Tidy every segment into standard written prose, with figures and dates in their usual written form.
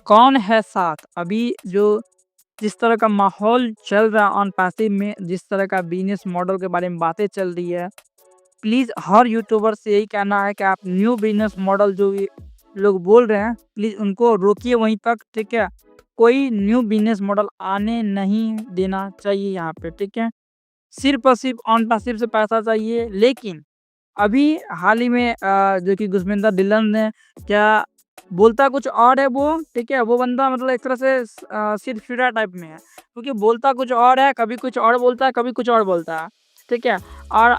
कौन है साथ? अभी जो जिस तरह का माहौल चल रहा है ऑन पैसिव में, जिस तरह का बिज़नेस मॉडल के बारे में बातें चल रही है, प्लीज़ हर यूट्यूबर से यही कहना है कि आप न्यू बिज़नेस मॉडल जो ये लोग बोल रहे हैं, प्लीज़ उनको रोकिए वहीं तक, ठीक है? कोई न्यू बिज़नेस मॉडल आने नहीं देना चाहिए यहाँ पे, ठीक है? सिर्फ़ और सिर्फ़ ऑन पैसिव से पैसा चाहिए, लेकिन अभी हाल ही में जो कि गुरविंदर ढिल्लन ने क्या बोलता कुछ और है वो, ठीक है? वो बंदा मतलब एक तरह से सिरफिरा टाइप में है, क्योंकि बोलता कुछ और है, कभी कुछ और बोलता है, कभी कुछ और बोलता है, ठीक है? और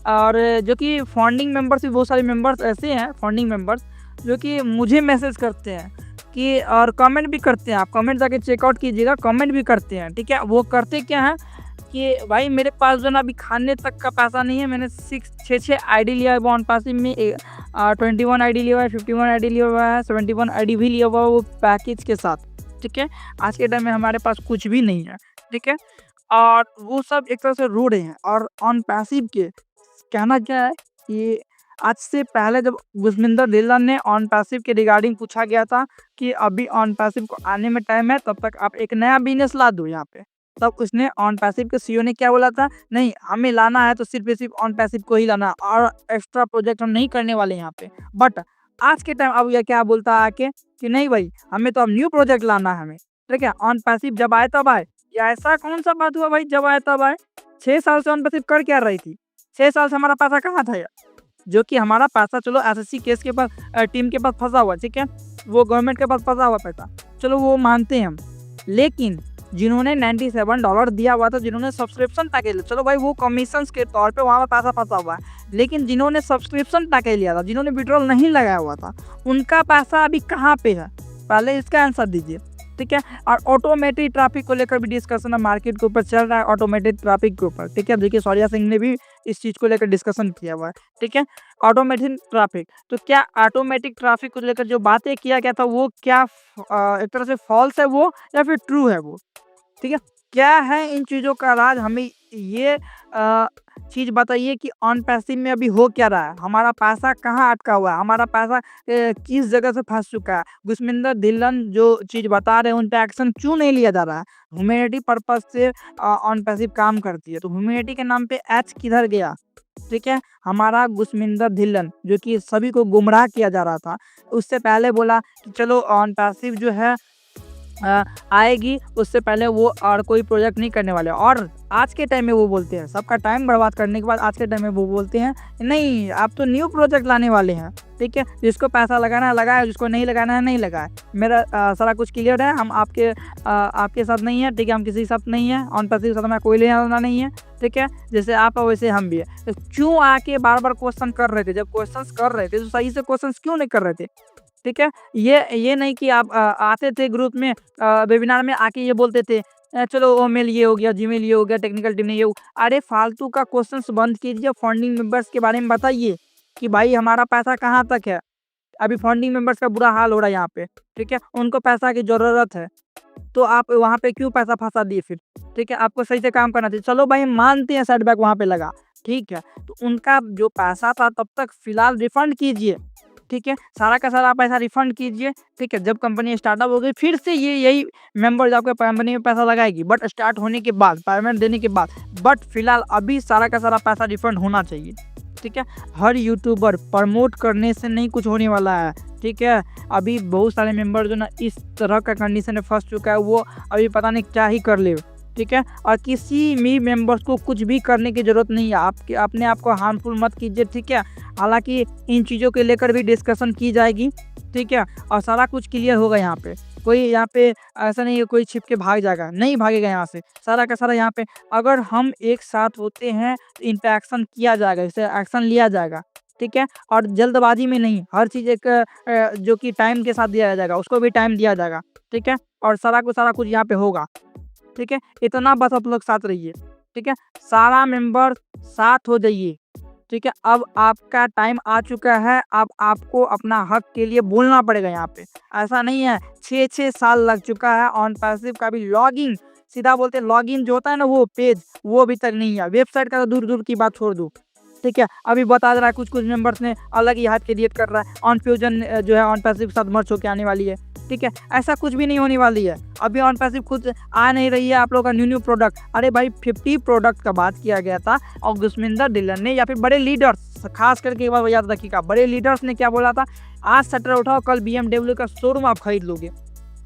और जो कि फाउंडिंग मेंबर्स भी बहुत सारे मेंबर्स ऐसे हैं, फाउंडिंग मेंबर्स जो कि मुझे मैसेज करते हैं कि और कमेंट भी करते हैं। आप कमेंट जाके चेकआउट कीजिएगा, कमेंट भी करते हैं, ठीक है? वो करते क्या हैं कि भाई मेरे पास जो है ना अभी खाने तक का पैसा नहीं है, मैंने 6 आईडी लिया है वन पैसिव में, 21 आईडी लिया हुआ है, 51 आईडी लिया हुआ है, 71 आईडी भी लिया हुआ है वो पैकेज के साथ, ठीक है? आज के टाइम में हमारे पास कुछ भी नहीं है, ठीक है? और वो सब एक तरह से रो रहे हैं। और ऑन पैसिव के कहना क्या है कि आज से पहले जब गुरविंदर ढिल्लन ने ऑन पैसिव के रिगार्डिंग पूछा गया था कि अभी ऑन पैसिव को आने में टाइम है, तब तक आप एक नया बिज़नेस ला दो यहाँ पे। तब उसने ऑन पैसिव के सीईओ ने क्या बोला था, नहीं हमें लाना है तो सिर्फ़ और सिर्फ़ ऑन पैसिव को ही लाना है और एक्स्ट्रा प्रोजेक्ट हम नहीं करने वाले यहाँ पे। बट आज के टाइम अब ये क्या बोलता है आके कि नहीं भाई हमें तो अब न्यू प्रोजेक्ट लाना है हमें, ठीक है? ऑन पैसिव जब आए तब आए, या ऐसा कौन-सा बात हुआ भाई जब आए तब आए? 6 साल से ऑन पैसिव कर क्या रही थी? 6 साल से हमारा पैसा कहाँ था यार? जो कि हमारा पैसा चलो एसएससी केस के पास टीम के पास फँसा हुआ, ठीक है? वो गवर्नमेंट के पास फँसा हुआ पैसा, चलो वो मानते हैं हम। लेकिन जिन्होंने $97 दिया हुआ था, जिन्होंने सब्सक्रिप्शन पैकेज लिया, चलो भाई वो कमीशंस के तौर पे वहाँ पे पैसा फँसा हुआ है। लेकिन जिन्होंने सब्सक्रिप्शन पैकेज लिया था, जिन्होंने विड्रॉल नहीं लगाया हुआ था, उनका पैसा अभी कहाँ पे है? पहले इसका आंसर दीजिए, ठीक है? और ऑटोमेटेड ट्रैफिक को लेकर भी डिस्कशन है, मार्केट के ऊपर चल रहा है ऑटोमेटेड ट्रैफिक के ऊपर, ठीक है? देखिए सौर्या सिंह ने भी इस चीज़ को लेकर डिस्कशन किया हुआ है, ठीक है? ऑटोमेटेड ट्रैफिक, तो क्या ऑटोमेटिक ट्रैफिक को लेकर जो बातें किया गया था वो क्या एक तरह से फॉल्स है वो या फिर ट्रू है वो? ठीक है? क्या है इन चीज़ों का राज? हमें ये चीज़ बताइए कि ऑन पैसिव में अभी हो क्या रहा है? हमारा पैसा कहाँ अटका हुआ है? हमारा पैसा किस जगह से फँस चुका है? गुरविंदर ढिल्लन जो चीज़ बता रहे हैं उन पे एक्शन क्यों नहीं लिया जा रहा है? ह्यूमैनिटी पर्पज़ से ऑन पैसिव काम करती है, तो ह्यूमैनिटी के नाम पे एच किधर गया? ठीक है? हमारा गुरविंदर ढिल्लन जो कि सभी को गुमराह किया जा रहा था, उससे पहले बोला कि चलो ऑन पैसिव जो है आएगी, उससे पहले वो और कोई प्रोजेक्ट नहीं करने वाले। और आज के टाइम में वो बोलते हैं, सबका टाइम बर्बाद करने के बाद आज के टाइम में वो बोलते हैं नहीं आप तो न्यू प्रोजेक्ट लाने वाले हैं, ठीक है? जिसको पैसा लगाना है लगाए, जिसको नहीं लगाना है नहीं लगाए। मेरा सारा कुछ क्लियर है, हम आपके साथ नहीं है, ठीक है? हम किसी के साथ नहीं है, ऑन पैसिव के साथ हमें कोई लेना नहीं है, ठीक है? जैसे आप हो वैसे हम भी है। तो क्यों आके बार-बार क्वेश्चन कर रहे थे? जब क्वेश्चंस कर रहे थे तो सही से क्वेश्चंस क्यों नहीं कर रहे थे? ठीक है? ये नहीं कि आप आते थे ग्रुप में वेबिनार में आके ये बोलते थे चलो मेल ये हो गया, जीमेल ये हो गया, टेक्निकल टीम ने ये अरे फालतू का क्वेश्चंस बंद कीजिए, फंडिंग मेंबर्स के बारे में बताइए कि भाई हमारा पैसा कहाँ तक है? अभी फंडिंग मेंबर्स का बुरा हाल हो रहा है यहाँ पे, ठीक है? उनको पैसा की ज़रूरत है, तो आप वहाँ पे क्यों पैसा फँसा दिए फिर? ठीक है? आपको सही से काम करना चाहिए। चलो भाई हम मानते हैं सेटबैक वहाँ पे लगा, ठीक है? तो उनका जो पैसा था तब तक फ़िलहाल रिफ़ंड कीजिए, ठीक है? सारा का सारा पैसा रिफ़ंड कीजिए, ठीक है? जब कंपनी स्टार्टअप हो गई फिर से यही मेंबर्स आपके कंपनी में पैसा लगाएगी, बट स्टार्ट होने के बाद, पेमेंट देने के बाद। बट फ़िलहाल अभी सारा का सारा पैसा रिफ़ंड होना चाहिए, ठीक है? हर यूट्यूबर प्रमोट करने से नहीं कुछ होने वाला है, ठीक है? अभी बहुत सारे मेंबर जो ना इस तरह का कंडीशन में फँस चुका है, वो अभी पता नहीं क्या ही कर ले, ठीक है? और किसी भी मेंबर्स को कुछ भी करने की ज़रूरत नहीं है। आपके अपने आप को हार्मफुल मत कीजिए, ठीक है? हालाँकि इन चीज़ों को लेकर भी डिस्कशन की जाएगी, ठीक है? और सारा कुछ क्लियर होगा यहाँ पे। कोई यहाँ पे ऐसा नहीं है कोई छिप के भाग जाएगा, नहीं भागेगा यहाँ से। सारा का सारा यहाँ पे अगर हम एक साथ होते हैं तो इन पे एक्शन किया जाएगा, इस पे एक्शन लिया जाएगा, ठीक है? और जल्दबाजी में नहीं, हर चीज़ एक जो कि टाइम के साथ दिया जाएगा, उसको भी टाइम दिया जाएगा, ठीक है? और सारा को सारा कुछ यहाँ पे होगा, ठीक है? इतना बस आप लोग साथ रहिए, ठीक है? सारा मेंबर साथ हो जाइए, ठीक है? अब आपका टाइम आ चुका है, अब आपको अपना हक के लिए बोलना पड़ेगा यहाँ पे। ऐसा नहीं है 6-6 साल लग चुका है ऑन पैसिव का भी लॉगिन, सीधा बोलते हैं लॉगिन जो होता है ना वो पेज, वो अभी तक नहीं है। वेबसाइट का तो दूर-दूर की बात छोड़ दो, ठीक है? अभी बता दे रहा है कुछ-कुछ मेंबर्स ने अलग ही हाथ क्रिएट कर रहा है। ऑन फ्यूजन जो है ऑन पैसिव के साथ मर्ज होके आने वाली है, ठीक है? ऐसा कुछ भी नहीं होने वाली है। अभी ऑन पैसिव खुद आ नहीं रही है आप लोगों का न्यू प्रोडक्ट। अरे भाई 50 प्रोडक्ट का बात किया गया था और गुरविंदर ढिल्लन ने या फिर बड़े लीडर्स, खास करके एक बार याद रखिएगा, बड़े लीडर्स ने क्या बोला था, आज शटर उठाओ कल BMW का शोरूम आप खरीद लोगे।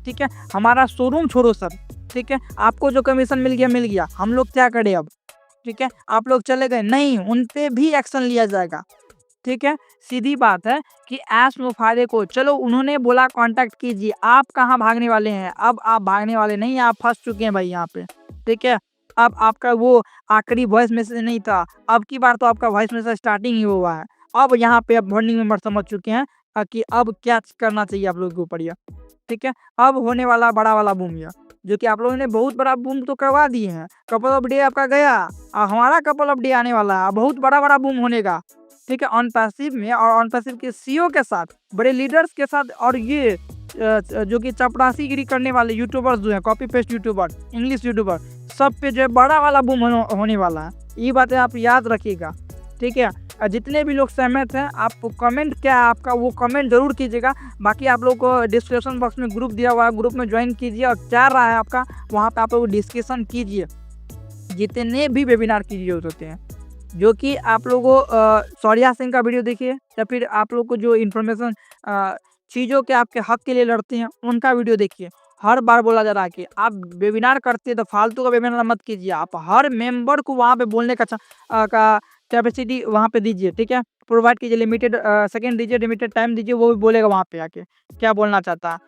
ठीक है? हमारा शोरूम छोड़ो सर, ठीक है? आपको जो कमीशन मिल गया, हम लोग क्या करें अब? ठीक है? आप लोग चले गए, नहीं, उन पे भी एक्शन लिया जाएगा। ठीक है? सीधी बात है कि ऐश मुफादे को चलो उन्होंने बोला कॉन्टैक्ट कीजिए, आप कहाँ भागने वाले हैं? अब आप भागने वाले नहीं हैं, आप फँस चुके हैं भाई यहाँ पे। ठीक है? अब आपका वो आखिरी वॉइस मैसेज नहीं था, अब की बार तो आपका वॉइस मैसेज स्टार्टिंग ही हुआ है। अब यहाँ पे अब फंडिंग मेंबर समझ चुके हैं कि अब क्या करना चाहिए आप लोगों के ऊपर ये। ठीक है? अब होने वाला बड़ा वाला बूम ये, जो कि आप लोगों ने बहुत बड़ा बूम तो करवा दिए हैं। कपल ऑफ डे आपका गया, हमारा कपल ऑफ डे आने वाला है, बहुत बड़ा बूम होने का। ठीक है? ऑन पैसिव में और ऑन पैसिव के सीईओ के साथ, बड़े लीडर्स के साथ, और ये जो कि चपरासीगिरी करने वाले यूट्यूबर्स जो हैं, copy paste YouTuber, English YouTuber, सब पे जो है बड़ा वाला बूम होने वाला है। ये बातें आप याद रखिएगा। ठीक है? जितने भी लोग सहमत हैं, आप कमेंट क्या है आपका, वो कमेंट जरूर कीजिएगा। बाकी आप लोग को डिस्क्रिप्शन बॉक्स में ग्रुप दिया हुआ है, ग्रुप में ज्वाइन कीजिए और क्या रहा है आपका, वहाँ पे आप लोग डिस्कशन कीजिए। जितने भी वेबिनार की यूज होते हैं, जो कि आप लोगों को सौर्या सिंह का वीडियो देखिए, या फिर आप लोग को जो इन्फॉर्मेशन चीज़ों के आपके हक के लिए लड़ते हैं उनका वीडियो देखिए। हर बार बोला जा रहा है कि आप वेबिनार करते हैं तो फालतू का वेबिनार मत कीजिए, आप हर मेंबर को वहाँ पे बोलने का कैपेसिटी वहाँ पे दीजिए। ठीक है? प्रोवाइड कीजिए, लिमिटेड सेकंड दीजिए, लिमिटेड टाइम दीजिए, वो भी बोलेगा वहाँ पे आके क्या बोलना चाहता है।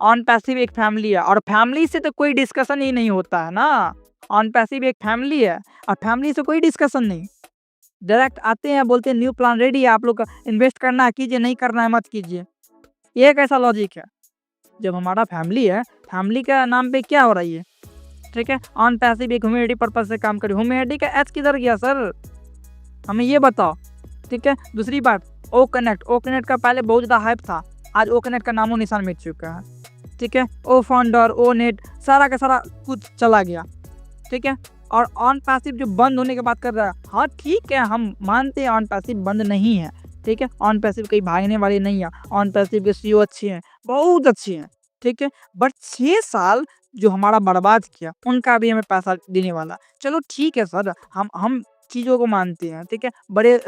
ऑन पैसिव एक फैमिली है और फैमिली से तो कोई डिस्कशन ही नहीं होता है ना। ऑन पैसिव एक फैमिली है और फैमिली से कोई डिस्कशन नहीं, डायरेक्ट आते हैं, बोलते हैं न्यू प्लान रेडी है, आप लोग का इन्वेस्ट करना है कीजिए, नहीं करना है मत कीजिए। ये कैसा लॉजिक है? जब हमारा फैमिली है, फैमिली का नाम पे क्या हो रही है? ठीक है? ऑन पैसिव एक ह्यूमैनिटी पर्पज से काम करे, ह्यूमैनिटी का एच किधर गया सर, हमें ये बताओ। ठीक है? दूसरी बात, ओ कनेक्ट का पहले बहुत ज़्यादा हाइप था, आज ओ कनेक्ट का नामो निशान मिट चुका है। ठीक है? ओ फाउंडर, ओ नेट, सारा का सारा कुछ चला गया। ठीक है? और ऑन पैसिव जो बंद होने की बात कर रहा है, हाँ ठीक है, हम मानते हैं ऑन पैसिव बंद नहीं है। ठीक है? ऑन पैसिव कहीं भागने वाले नहीं है, ऑन पैसिव के सीईओ अच्छे हैं, बहुत अच्छे हैं। ठीक है? बट 6 साल जो हमारा बर्बाद किया, उनका भी हमें पैसा देने वाला। चलो ठीक है सर, हम चीज़ों को मानते हैं। ठीक है? बड़े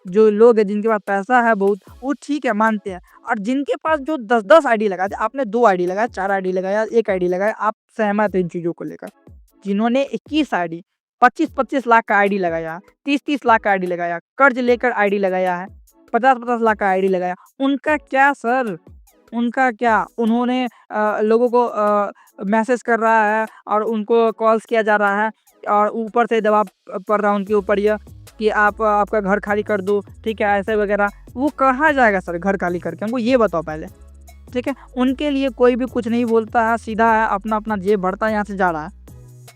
जो लोग हैं जिनके पास पैसा है बहुत, वो ठीक है मानते हैं, और जिनके पास जो 10-10 आईडी लगाते, आपने 2 आईडी लगाया, 4 आईडी लगाया, 1 आईडी लगाया, आप सहमत हैं इन चीज़ों को लेकर। जिन्होंने 21 आईडी, 25-25 लाख का आईडी लगाया, 30-30 लाख का आईडी लगाया, कर्ज लेकर आईडी लगाया है, 50-50 लाख का आईडी लगाया, उनका क्या सर? उनका क्या? उन्होंने लोगों को मैसेज कर रहा है और उनको कॉल्स किया जा रहा है और ऊपर से दबाव पड़ रहा है उनके ऊपर यह कि आप आपका घर खाली कर दो। ठीक है? ऐसे वगैरह, वो कहाँ जाएगा सर घर खाली करके, हमको ये बताओ पहले। ठीक है? उनके लिए कोई भी कुछ नहीं बोलता है, सीधा है अपना जेब भरता है, यहाँ से जा रहा है।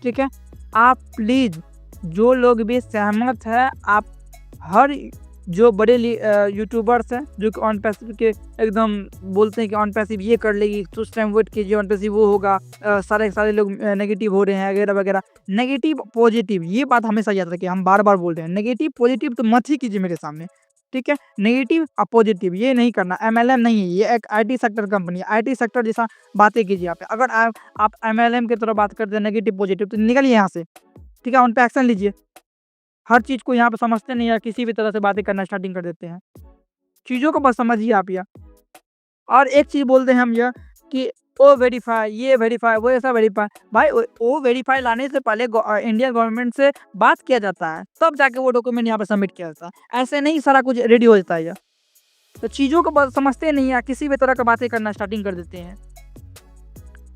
ठीक है? आप प्लीज़, जो लोग भी सहमत है, आप हर जो बड़े यूट्यूबर्स हैं जो कि ऑन पैसिव के एकदम बोलते हैं कि ऑन पैसिव ये कर लेगी, कुछ टाइम वेट कीजिए, ऑन पैसिव वो होगा, सारे लोग नेगेटिव हो रहे हैं वगैरह वगैरह। नेगेटिव पॉजिटिव ये बात हमेशा याद रखिए, हम बार-बार बोल रहे हैं, नेगेटिव पॉजिटिव तो मत ही कीजिए मेरे सामने। ठीक है? नेगेटिव और पॉजिटिव ये नहीं करना, एमएलएम नहीं है, ये एक आईटी सेक्टर कंपनी है, आईटी सेक्टर जैसा बातें कीजिए आप। अगर आप एमएलएम की तरह बात करते हैं नेगेटिव पॉजिटिव, तो निकलिए यहाँ से। ठीक है? उन पे एक्शन लीजिए। हर चीज़ को यहाँ पे समझते नहीं है, किसी भी तरह से बातें करना स्टार्टिंग कर देते हैं। चीज़ों को बस समझिए आप या। और एक चीज़ बोलते हैं हम यह कि ओ वेरीफाई, ये वेरीफाई, वो ऐसा वेरीफाई। भाई ओ वेरीफाई लाने से पहले इंडियन गवर्नमेंट से बात किया जाता है, तब जाके वो डॉक्यूमेंट यहाँ पे सबमिट किया जाता है। ऐसे नहीं सारा कुछ रेडी हो जाता है यह। तो चीज़ों को बस समझते नहीं है, किसी भी तरह का बातें करना स्टार्टिंग कर देते हैं।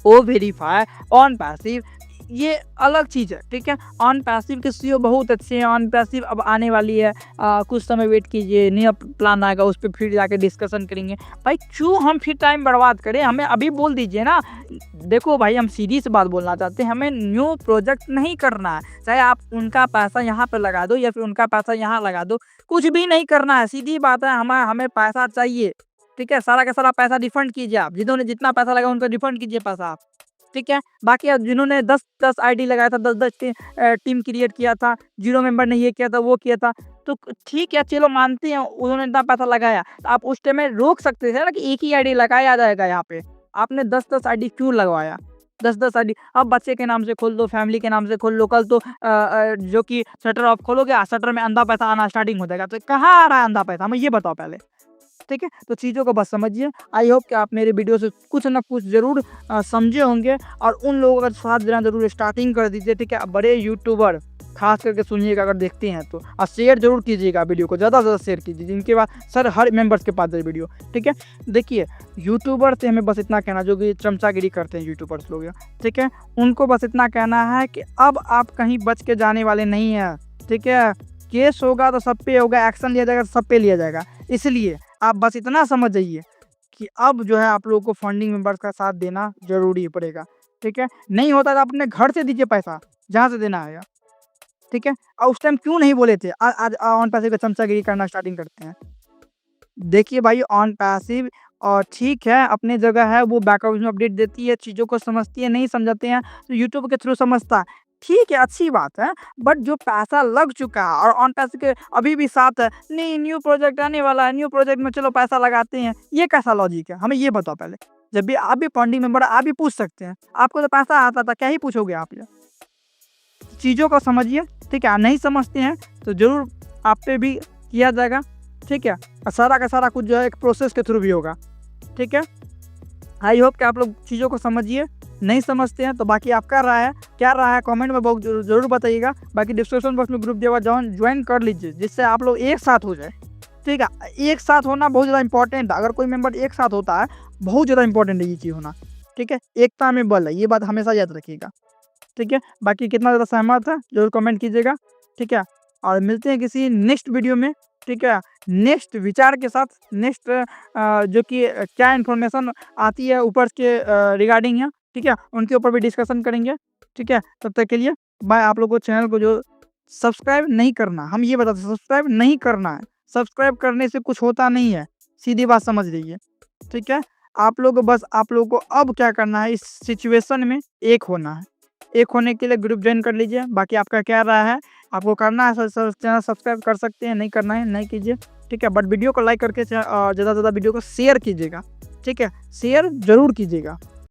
ओ वेरीफाई, ऑन पैसिव, ये अलग चीज़ है। ठीक है? ऑन पैसिव के सीईओ बहुत अच्छे हैं, ऑन पैसिव अब आने वाली है, कुछ समय वेट कीजिए, नया प्लान आएगा, उस पे फिर जाके डिस्कशन करेंगे। भाई क्यों हम फिर टाइम बर्बाद करें, हमें अभी बोल दीजिए ना। देखो भाई, हम सीधी सी बात बोलना चाहते हैं, हमें न्यू प्रोजेक्ट नहीं करना है, चाहे आप उनका पैसा यहाँ पर लगा दो या फिर उनका पैसा यहाँ लगा दो, कुछ भी नहीं करना है। सीधी बात है, हमें पैसा चाहिए। ठीक है? सारा का सारा पैसा रिफंड कीजिए आप, जिन्होंने जितना पैसा लगा उनको रिफंड कीजिए पैसा आप। ठीक है? बाकी अब जिन्होंने 10-10 आईडी लगाया था, 10-10 टीम क्रिएट किया था, 0 मेंबर ने ये किया था, वो किया था, तो ठीक है, चलो मानते हैं उन्होंने इतना पैसा लगाया, तो आप उस टाइम में रोक सकते थे ना कि एक ही आईडी लगाया जाएगा यहाँ पे। आपने 10-10 आईडी क्यों लगवाया? 10-10 आईडी अब बच्चे के नाम से खोल दो, फैमिली के नाम से खोल लो, कल तो जो कि शटर ऑफ खोलोगे, शटर में अंधा पैसा आना स्टार्टिंग हो जाएगा। तो कहाँ आ रहा है अंधा पैसा, हमें ये बताओ पहले, ठीक है? तो चीज़ों को बस समझिए। आई होप कि आप मेरे वीडियो से कुछ ना कुछ ज़रूर समझे होंगे और उन लोगों का साथ देना ज़रूर स्टार्टिंग कर दीजिए, ठीक है? बड़े यूट्यूबर खास करके सुनिएगा अगर देखते हैं तो, और शेयर ज़रूर कीजिएगा वीडियो को, ज़्यादा से ज़्यादा शेयर कीजिए, जिनके पास सर हर मेंबर्स के पास है वीडियो, ठीक है? देखिए, यूट्यूबर से हमें बस इतना कहना, जो कि चमचागिरी करते हैं यूट्यूबर्स लोग, ठीक है? उनको बस इतना कहना है कि अब आप कहीं बच के जाने वाले नहीं हैं, ठीक है? केस होगा तो सब पे होगा, एक्शन लिया जाएगा तो सब पे लिया जाएगा। इसलिए आप बस इतना समझ जाइए कि अब जो है आप लोगों को फंडिंग मेंबर्स का साथ देना ज़रूरी पड़ेगा, ठीक है? नहीं होता तो आप अपने घर से दीजिए पैसा, जहाँ से देना आएगा, ठीक है? और उस टाइम क्यों नहीं बोले थे? आज ऑन पैसिव का चमचागिरी करना स्टार्टिंग करते हैं। देखिए भाई, ऑन पैसिव और ठीक है, अपनी जगह है, वो बैकअप में अपडेट देती है, चीज़ों को समझती है, नहीं समझाते हैं तो यूट्यूब के थ्रू समझता है, ठीक है, अच्छी बात है। बट जो पैसा लग चुका है और ऑन पैसिव के अभी भी साथ है, नहीं न्यू प्रोजेक्ट आने वाला है, न्यू प्रोजेक्ट में चलो पैसा लगाते हैं, ये कैसा लॉजिक है? हमें ये बताओ पहले। जब भी आप भी फंडिंग मेंबर, आप भी पूछ सकते हैं, आपको तो पैसा आता था, क्या ही पूछोगे आप ये? चीज़ों को समझिए, ठीक है? नहीं समझते हैं तो ज़रूर आप पे भी किया जाएगा, ठीक है? और सारा का सारा कुछ जो है एक प्रोसेस के थ्रू भी होगा, ठीक है? आई होप कि आप लोग चीज़ों को समझिए। नहीं समझते हैं तो बाकी आपका राय है, क्या राय है कमेंट में बहुत ज़रूर बताइएगा। बाकी डिस्क्रिप्शन बॉक्स में ग्रुप दिया हुआ, ज्वाइन कर लीजिए, जिससे आप लोग एक साथ हो जाए, ठीक है? एक साथ होना बहुत ज़्यादा इंपॉर्टेंट है। अगर कोई मेंबर एक साथ होता है, बहुत ज़्यादा इंपॉर्टेंट है ये चीज़ होना, ठीक है? एकता में बल है, ये बात हमेशा याद रखिएगा, ठीक है? बाकी कितना ज़्यादा सहमत है ज़रूर कमेंट कीजिएगा, ठीक है? और मिलते हैं किसी नेक्स्ट वीडियो में, ठीक है? नेक्स्ट विचार के साथ, नेक्स्ट जो कि क्या इन्फॉर्मेशन आती है ऊपर के रिगार्डिंग है, ठीक है? उनके ऊपर भी डिस्कशन करेंगे, ठीक है? तब तक के लिए बाय। आप लोगों को चैनल को जो सब्सक्राइब नहीं करना, हम ये बताते हैं, सब्सक्राइब नहीं करना है। सब्सक्राइब करने से कुछ होता नहीं है, सीधी बात समझ लीजिए, ठीक है? आप लोगों को अब क्या करना है, इस सिचुएशन में एक होना है। एक होने के लिए ग्रुप ज्वाइन कर लीजिए। बाकी आपका क्या राय है, आपको करना है चैनल सब्सक्राइब कर सकते हैं, नहीं करना है नहीं कीजिए, ठीक है? बट वीडियो को लाइक करके ज़्यादा से ज़्यादा वीडियो को शेयर कीजिएगा, ठीक है? शेयर ज़रूर कीजिएगा।